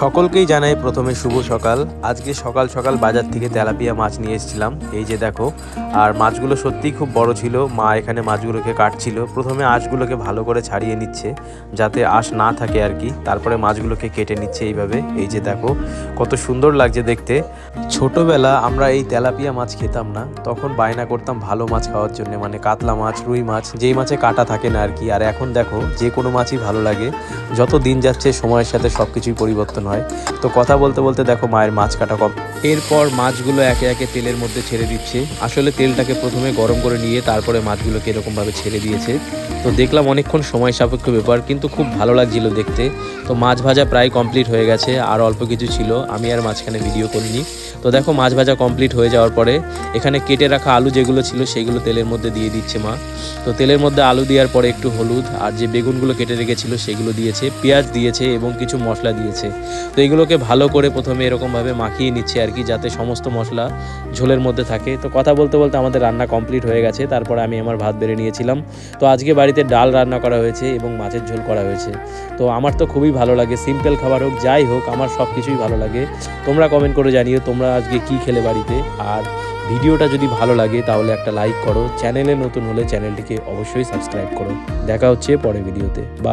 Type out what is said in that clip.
সকলকেই জানাই প্রথমে শুভ সকাল। আজকে সকাল সকাল বাজার থেকে তেলাপিয়া মাছ নিয়ে এসেছিলাম, এই যে দেখো। আর মাছগুলো সত্যিই খুব বড় ছিল। মা এখানে মাছগুলোকে কাটছিল। প্রথমে আঁশগুলোকে ভালো করে ছাড়িয়ে নিচ্ছে যাতে আঁশ না থাকে আর কি। তারপরে মাছগুলোকে কেটে নিচ্ছে এইভাবে, এই যে দেখো কত সুন্দর লাগছে দেখতে। ছোটবেলা আমরা এই তেলাপিয়া মাছ খেতাম না, তখন বায়না করতাম ভালো মাছ খাওয়ার জন্য, মানে কাতলা মাছ, রুই মাছ, যেই মাছে কাটা থাকে না আর কি। আর এখন দেখো যে কোনো মাছই ভালো লাগে। যত দিন যাচ্ছে সময়ের সাথে সব কিছুই পরিবর্তন হয়। তো কথা বলতে বলতে দেখো মায়ের মাছ কাটা কম। এরপর মাছগুলো একে একে তেলের মধ্যে ছেড়ে দিচ্ছে। আসলে তেলটাকে প্রথমে গরম করে নিয়ে তারপরে মাছগুলোকে এরকমভাবে ছেড়ে দিয়েছে। তো দেখলাম অনেকক্ষণ সময় সাপেক্ষ ব্যাপার, কিন্তু খুব ভালো লাগছিল দেখতে। তো মাছ ভাজা প্রায় কমপ্লিট হয়ে গেছে, আর অল্প কিছু ছিল, আমি আর মাঝখানে ভিডিও করিনি। তো দেখো মাছ ভাজা কমপ্লিট হয়ে যাওয়ার পরে এখানে কেটে রাখা আলু যেগুলো ছিল সেগুলো তেলের মধ্যে দিয়ে দিচ্ছে মা। তো তেলের মধ্যে আলু দেওয়ার পরে একটু হলুদ আর যে বেগুনগুলো কেটে রেখেছিল সেগুলো দিয়েছে, পেঁয়াজ দিয়েছে এবং কিছু মশলা দিয়েছে। তো এগুলোকে ভালো করে প্রথমে এরকমভাবে মাখিয়ে নিচ্ছে আর কি, যাতে সমস্ত মশলা ঝোলের মধ্যে থাকে। তো কথা বলতে বলতে আমাদের রান্না কমপ্লিট হয়ে গেছে। তারপরে আমি আমার ভাত বেড়ে নিয়েছিলাম। তো আজকে বাড়িতে ডাল রান্না করা হয়েছে এবং মাছের ঝোল করা হয়েছে। তো আমার তো খুবই ভালো লাগে, সিম্পল খাবার হোক যাই হোক আমার সব কিছুই ভালো লাগে। তোমরা কমেন্ট করে জানিও তোমরা আজকে কি খেলে বাড়িতে। আর ভিডিওটা যদি ভালো লাগে তাহলে একটা লাইক করো, চ্যানেলে নতুন হলে চ্যানেলটিকে অবশ্যই সাবস্ক্রাইব করো। দেখা হচ্ছে পরের ভিডিওতে। বা